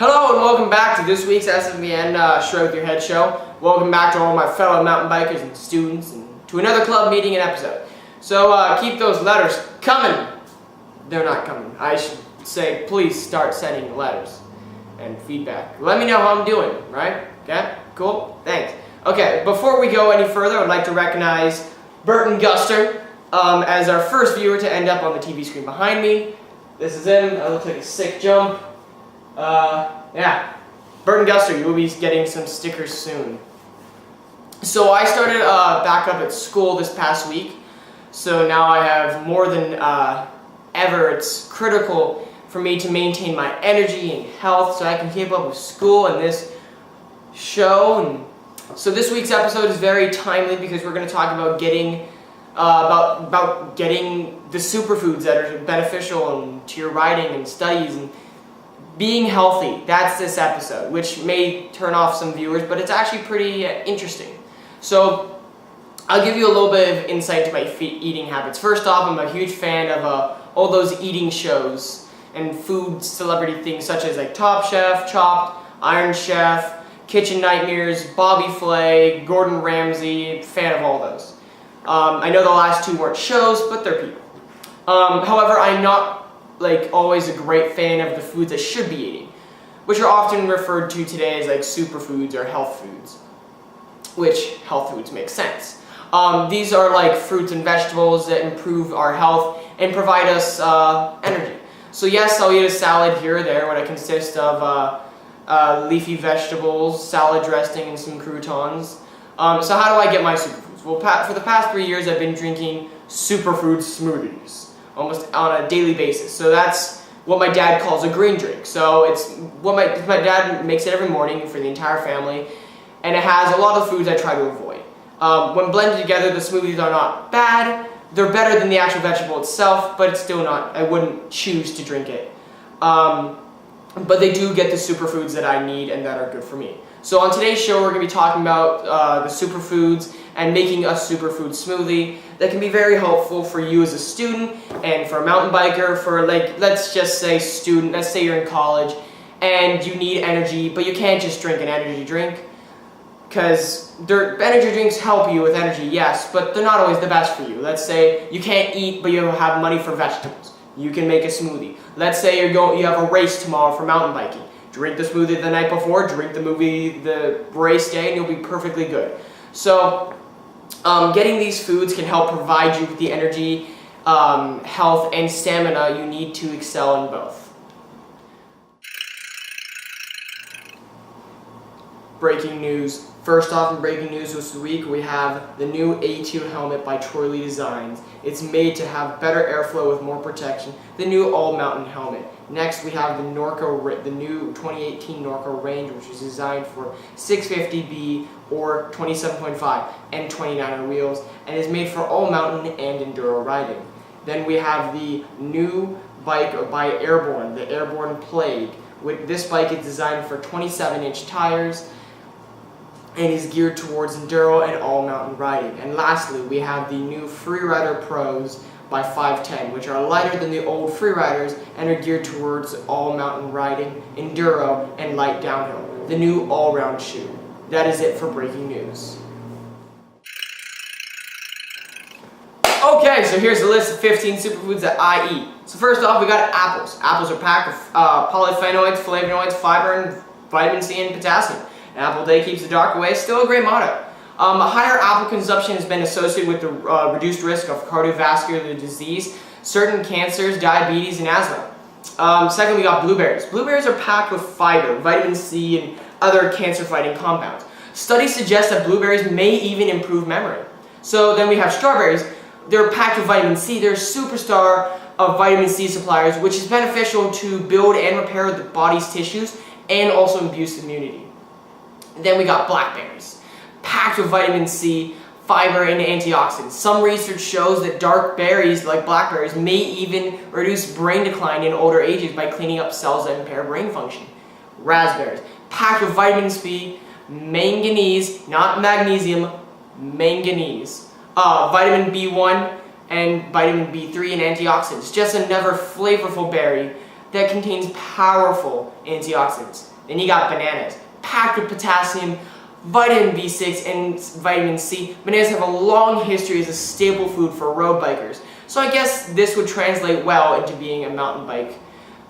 Hello and welcome back to this week's SMBN Shred with Your Head show. Welcome back to all my fellow mountain bikers and students and to another club meeting and episode. So keep those letters coming. They're not coming. I should say please start sending letters and feedback. Let me know how I'm doing, right? Okay? Cool? Thanks. Okay, before we go any further, I'd like to recognize Burton Guster as our first viewer to end up on the TV screen behind me. This is him. That looks like a sick jump. Yeah, Burton Guster, you will be getting some stickers soon. So I started back up at school this past week, so now I have more than ever. It's critical for me to maintain my energy and health so I can keep up with school and this show. And so this week's episode is very timely because we're going to talk about getting about getting the superfoods that are beneficial to your riding and studies and being healthy. That's this episode, which may turn off some viewers, but it's actually pretty interesting. So I'll give you a little bit of insight to my eating habits. First off, I'm a huge fan of all those eating shows and food celebrity things such as like Top Chef, Chopped, Iron Chef, Kitchen Nightmares, Bobby Flay, Gordon Ramsay. Fan of all those. I know the last two weren't shows, but they're people. However, I'm not always a great fan of the foods I should be eating, which are often referred to today as like superfoods or health foods, which health foods make sense. These are like fruits and vegetables that improve our health and provide us energy. So yes, I'll eat a salad here or there when it consists of leafy vegetables, salad dressing, and some croutons. So how do I get my superfoods? Well, for the past 3 years I've been drinking superfood smoothies almost on a daily basis. So that's what my dad calls a green drink. So it's what my dad makes it every morning for the entire family, and it has a lot of foods I try to avoid. When blended together, the smoothies are not bad. They're better than the actual vegetable itself, but it's still not, I wouldn't choose to drink it. But they do get the superfoods that I need and that are good for me. So on today's show, we're going to be talking about the superfoods and making a superfood smoothie that can be very helpful for you as a student and for a mountain biker, for let's just say student, let's say you're in college and you need energy, but you can't just drink an energy drink, because energy drinks help you with energy, yes, but they're not always the best for you. Let's say you can't eat, but you have money for vegetables. You can make a smoothie. Let's say you have a race tomorrow for mountain biking. Drink the smoothie the night before, drink the race day, and you'll be perfectly good. So getting these foods can help provide you with the energy, health, and stamina you need to excel in both. Breaking news. First off, in breaking news this week, we have the new A2 helmet by Troy Lee Designs. It's made to have better airflow with more protection. The new all-mountain helmet. Next, we have the new 2018 Norco Range, which is designed for 650B or 27.5 and 29er wheels, and is made for all mountain and enduro riding. Then we have the new bike by Airborne, the Airborne Plague. This bike is designed for 27-inch tires and is geared towards enduro and all-mountain riding. And lastly, we have the new Freerider Pros by 510, which are lighter than the old Freeriders and are geared towards all-mountain riding, enduro, and light downhill. The new all-round shoe. That is it for breaking news. Okay, so here's the list of 15 superfoods that I eat. So first off, we got apples. Apples are packed with polyphenols, flavonoids, fiber, and vitamin C and potassium. An apple a day keeps the dark away. Still a great motto. Higher apple consumption has been associated with the reduced risk of cardiovascular disease, certain cancers, diabetes, and asthma. Second, we got blueberries. Blueberries are packed with fiber, vitamin C, and other cancer-fighting compounds. Studies suggest that blueberries may even improve memory. So then we have strawberries. They're packed with vitamin C. They're a superstar of vitamin C suppliers, which is beneficial to build and repair the body's tissues and also boost immunity. Then we got blackberries, packed with vitamin C, fiber, and antioxidants. Some research shows that dark berries like blackberries may even reduce brain decline in older ages by cleaning up cells that impair brain function. Raspberries, packed with vitamin C, manganese, not magnesium, manganese, vitamin B1, and vitamin B3 and antioxidants. Just another flavorful berry that contains powerful antioxidants. Then you got bananas, packed with potassium, vitamin B6, and vitamin C. Bananas have a long history as a staple food for road bikers. So I guess this would translate well into being a mountain bike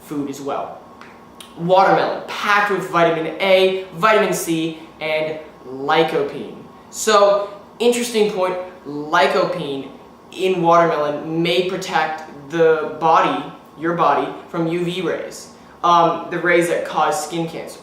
food as well. Watermelon, packed with vitamin A, vitamin C, and lycopene. So, interesting point, lycopene in watermelon may protect the body, your body, from UV rays, the rays that cause skin cancer.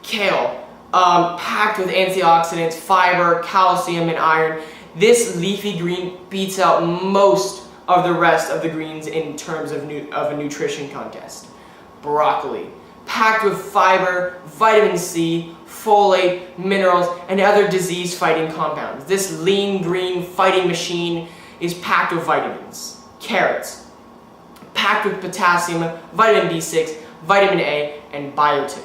Kale, packed with antioxidants, fiber, calcium, and iron. This leafy green beats out most of the rest of the greens in terms of a nutrition contest. Broccoli, packed with fiber, vitamin C, folate, minerals, and other disease-fighting compounds. This lean green fighting machine is packed with vitamins. Carrots, packed with potassium, vitamin B6, vitamin A, and biotin.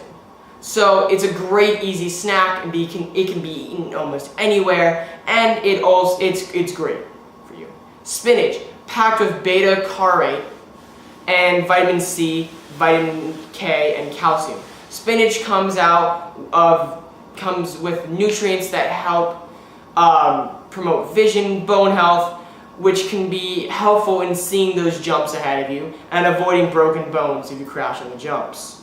So it's a great easy snack, and it can be eaten almost anywhere, and it's great for you. Spinach, packed with beta carotene and vitamin C, vitamin K, and calcium. Spinach comes with nutrients that help promote vision, bone health, which can be helpful in seeing those jumps ahead of you and avoiding broken bones if you crash on the jumps.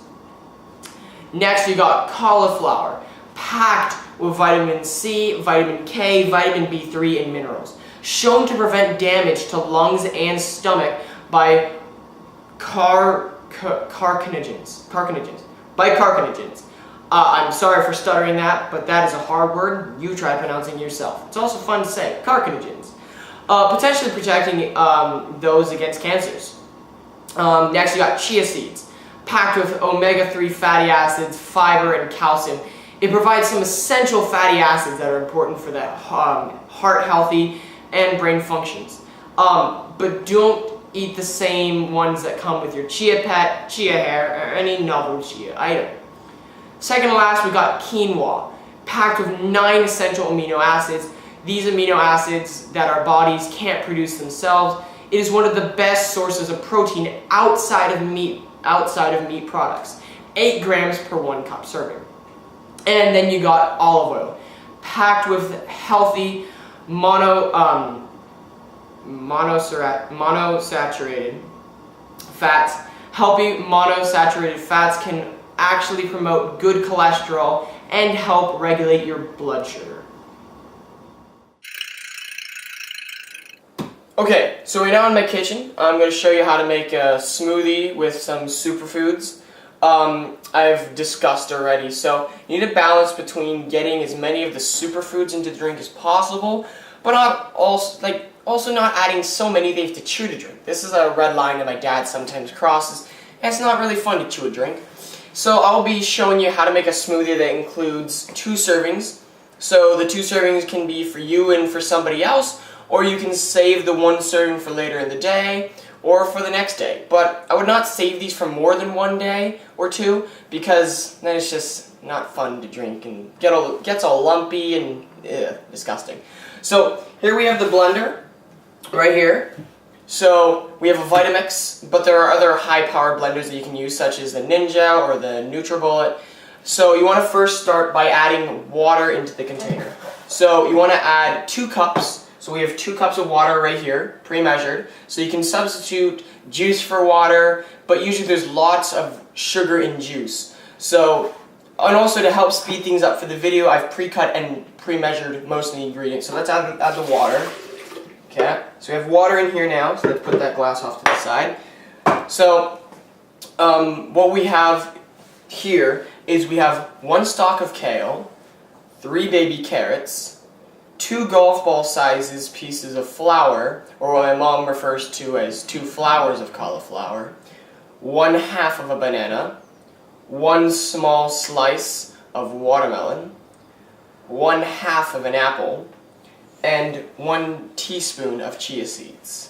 Next, you got cauliflower, packed with vitamin C, vitamin K, vitamin B3, and minerals. Shown to prevent damage to lungs and stomach by carcinogens. I'm sorry for stuttering that, but that is a hard word. You try pronouncing it yourself. It's also fun to say, carcinogens. Potentially protecting those against cancers. Next, you got chia seeds, packed with omega-3 fatty acids, fiber, and calcium. It provides some essential fatty acids that are important for the heart healthy and brain functions. But don't eat the same ones that come with your chia pet, chia hair, or any novel chia item. Second to last, we got quinoa, packed with 9 essential amino acids. These amino acids that our bodies can't produce themselves. It is one of the best sources of protein outside of meat products. 8 grams per 1 cup serving. And then you got olive oil, packed with healthy monosaturated fats. Healthy monosaturated fats can actually promote good cholesterol and help regulate your blood sugar. Okay, so we're now in my kitchen. I'm going to show you how to make a smoothie with some superfoods I've discussed already. So you need a balance between getting as many of the superfoods into the drink as possible, but also not adding so many they have to chew to drink. This is a red line that my dad sometimes crosses, and it's not really fun to chew a drink. So I'll be showing you how to make a smoothie that includes 2 servings. So the 2 servings can be for you and for somebody else, or you can save the 1 serving for later in the day or for the next day. But I would not save these for more than 1 day or 2, because then it's just not fun to drink and gets all lumpy and disgusting. So here we have the blender right here. So we have a Vitamix, but there are other high-powered blenders that you can use, such as the Ninja or the NutriBullet. So you want to first start by adding water into the container. So you want to add 2 cups. So we have 2 cups of water right here, pre-measured. So you can substitute juice for water, but usually there's lots of sugar in juice. So, and also to help speed things up for the video, I've pre-cut and pre-measured most of the ingredients. So let's add the water. Okay, so we have water in here now, so let's put that glass off to the side. So, what we have here is we have 1 stalk of kale, 3 baby carrots, 2 golf ball sizes pieces of flour, or what my mom refers to as 2 flowers of cauliflower, 1/2 of a banana, 1 small slice of watermelon, 1/2 of an apple, and 1 teaspoon of chia seeds.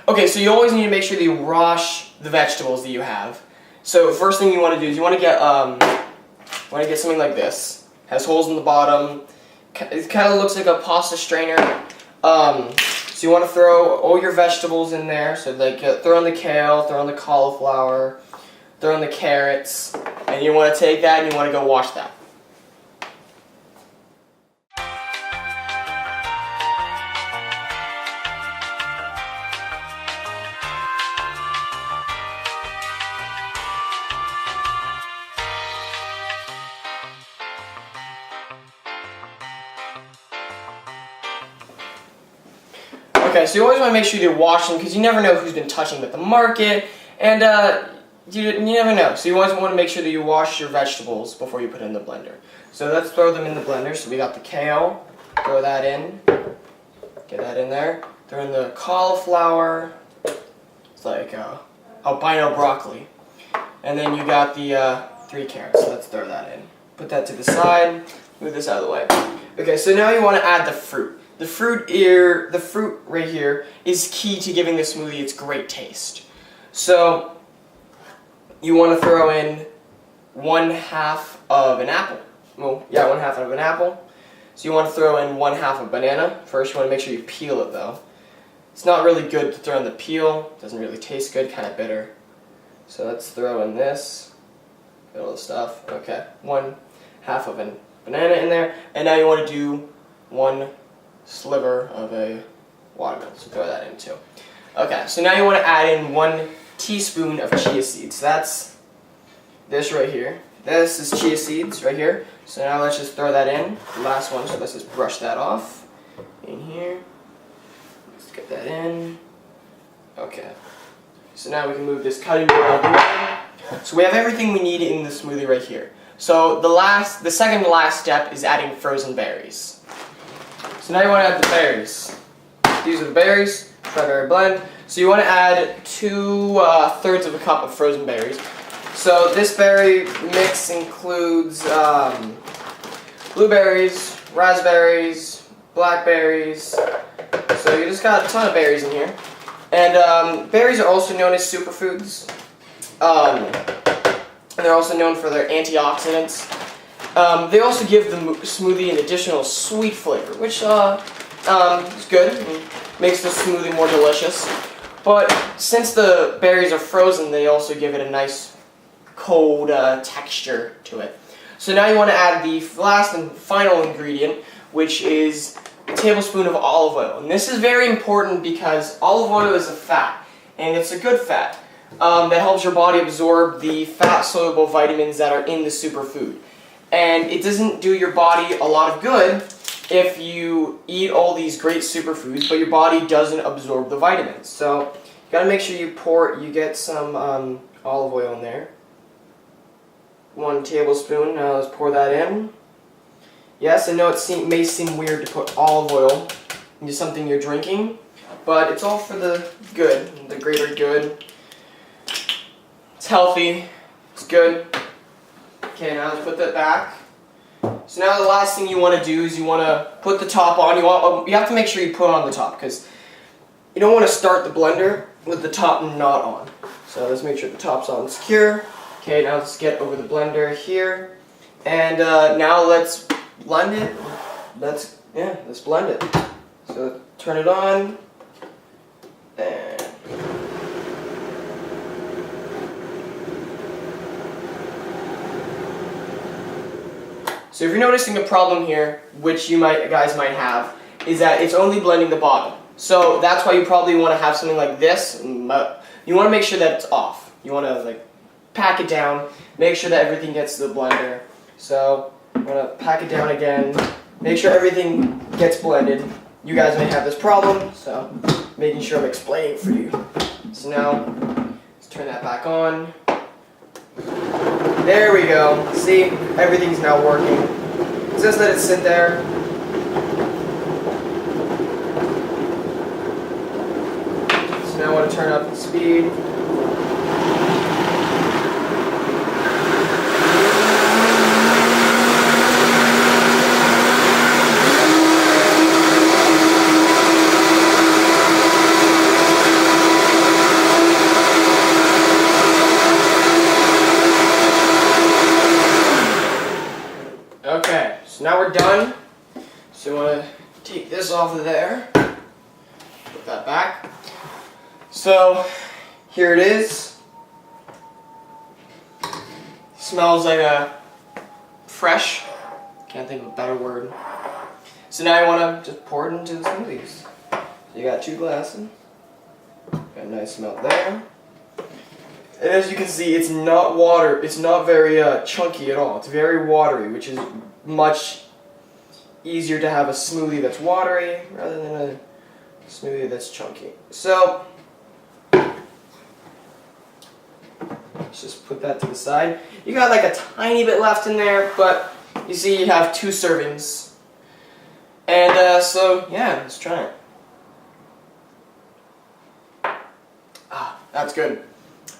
Okay, so you always need to make sure that you wash the vegetables that you have. So first thing you want to do is you want to get something like this. Has holes in the bottom. It kind of looks like a pasta strainer. So you want to throw all your vegetables in there. So like throw in the kale, throw in the cauliflower, throw in the carrots, and you want to take that and you want to go wash that. Okay, so you always want to make sure you wash them because you never know who's been touching them at the market, and you never know. So you always want to make sure that you wash your vegetables before you put it in the blender. So let's throw them in the blender. So we got the kale, throw that in, get that in there. Throw in the cauliflower, it's like albino broccoli, and then you got the 3 carrots. So let's throw that in. Put that to the side. Move this out of the way. Okay, so now you want to add the fruit. The fruit right here is key to giving the smoothie its great taste. So you want to throw in 1/2 of an apple. Well, yeah, 1/2 of an apple. So you want to throw in 1/2 of a banana. First, you want to make sure you peel it though. It's not really good to throw in the peel. It doesn't really taste good, kind of bitter. So let's throw in this. Get all the stuff. Okay, 1/2 of a banana in there, and now you want to do 1 sliver of a watermelon, so throw that in too. Okay, so now you want to add in 1 teaspoon of chia seeds. That's this right here. This is chia seeds right here. So now let's just throw that in, the last one, so let's just brush that off in here. Let's get that in. Okay, so now we can move this cutting board out of the way. So we have everything we need in the smoothie right here. So the second to last step is adding frozen berries. So now you want to add the berries. These are the berries, strawberry blend. So you want to add 2/3 of a cup of frozen berries. So this berry mix includes blueberries, raspberries, blackberries. So you just got a ton of berries in here. And berries are also known as superfoods. And they're also known for their antioxidants. They also give the smoothie an additional sweet flavor, which is good and makes the smoothie more delicious. But since the berries are frozen, they also give it a nice cold texture to it. So now you want to add the last and final ingredient, which is a tablespoon of olive oil. And this is very important because olive oil is a fat, and it's a good fat that helps your body absorb the fat-soluble vitamins that are in the superfood. And it doesn't do your body a lot of good if you eat all these great superfoods, but your body doesn't absorb the vitamins. So you gotta make sure you get some olive oil in there. 1 tablespoon. Now let's pour that in. Yes, I know it may seem weird to put olive oil into something you're drinking, but it's all for the good, the greater good. It's healthy. It's good. Okay, now let's put that back. So now the last thing you want to do is you want to put the top on. You have to make sure you put on the top because you don't want to start the blender with the top not on. So let's make sure the top's on secure. Okay, now let's get over the blender here, and now let's blend it. Let's blend it. So turn it on, and so if you're noticing a problem here, which you guys might have, is that it's only blending the bottom. So that's why you probably want to have something like this. You want to make sure that it's off. You want to pack it down, make sure that everything gets to the blender. So I'm going to pack it down again, make sure everything gets blended. You guys may have this problem, so making sure I'm explaining for you. So now, let's turn that back on. There we go. See, everything's now working. Just let it sit there. So now I want to turn up the speed. Okay, so now we're done. So you want to take this off of there, put that back. So here it is. Smells like a fresh. Can't think of a better word. So now you want to just pour it into the smoothies. So you got 2 glasses. Got a nice amount there. And as you can see, it's not water. It's not very chunky at all. It's very watery, which is much easier to have a smoothie that's watery rather than a smoothie that's chunky. So let's just put that to the side. You got like a tiny bit left in there, but you see you have 2 servings. And so yeah, let's try it. Ah, that's good.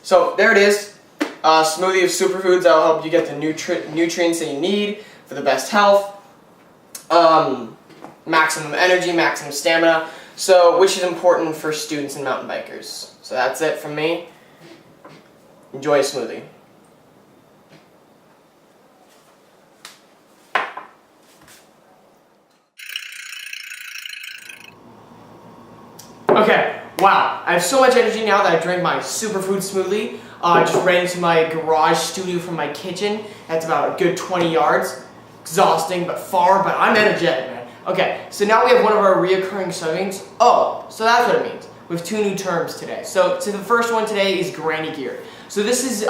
So there it is. Smoothie of superfoods that will help you get the nutrients that you need for the best health. Maximum energy, maximum stamina. So which is important for students and mountain bikers. So that's it from me. Enjoy a smoothie. Okay, wow, I have so much energy now that I drank my superfood smoothie. Just ran into my garage studio from my kitchen. That's about a good 20 yards. Exhausting, but far, but I'm energetic, man. Okay, so now we have one of our reoccurring servings. Oh, so that's what it means. We have 2 new terms today. So the first one today is granny gear. So this is,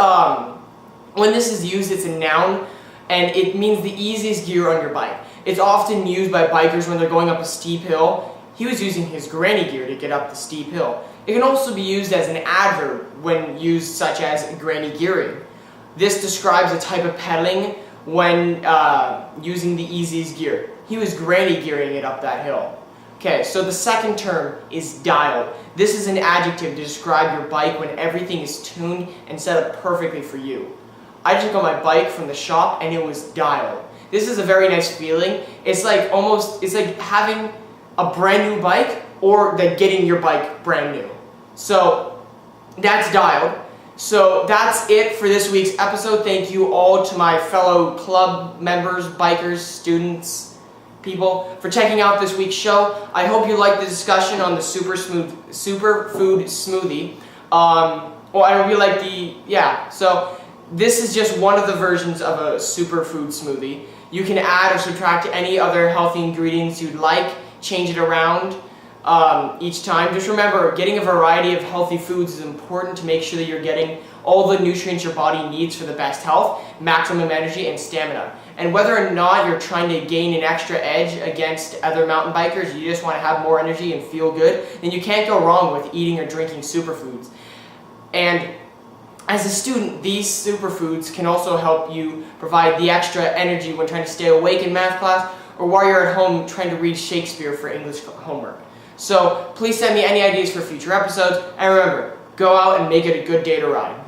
when this is used, it's a noun, and it means the easiest gear on your bike. It's often used by bikers when they're going up a steep hill. He was using his granny gear to get up the steep hill. It can also be used as an adverb when used such as granny gearing. This describes a type of pedaling when using the easiest gear. He was granny gearing it up that hill. Okay, so the second term is dialed. This is an adjective to describe your bike when everything is tuned and set up perfectly for you. I just got my bike from the shop and it was dialed. This is a very nice feeling. It's like having a brand new bike or getting your bike brand new. So that's dialed. So that's it for this week's episode. Thank you all to my fellow club members, bikers, students, people for checking out this week's show. I hope you liked the discussion on the superfood smoothie. Well, I hope you like so this is just one of the versions of a superfood smoothie. You can add or subtract any other healthy ingredients you'd like, change it around each time. Just remember, getting a variety of healthy foods is important to make sure that you're getting all the nutrients your body needs for the best health, maximum energy, and stamina. And whether or not you're trying to gain an extra edge against other mountain bikers, you just want to have more energy and feel good, then you can't go wrong with eating or drinking superfoods. And as a student, these superfoods can also help you provide the extra energy when trying to stay awake in math class or while you're at home trying to read Shakespeare for English homework. So please send me any ideas for future episodes, and remember, go out and make it a good day to ride.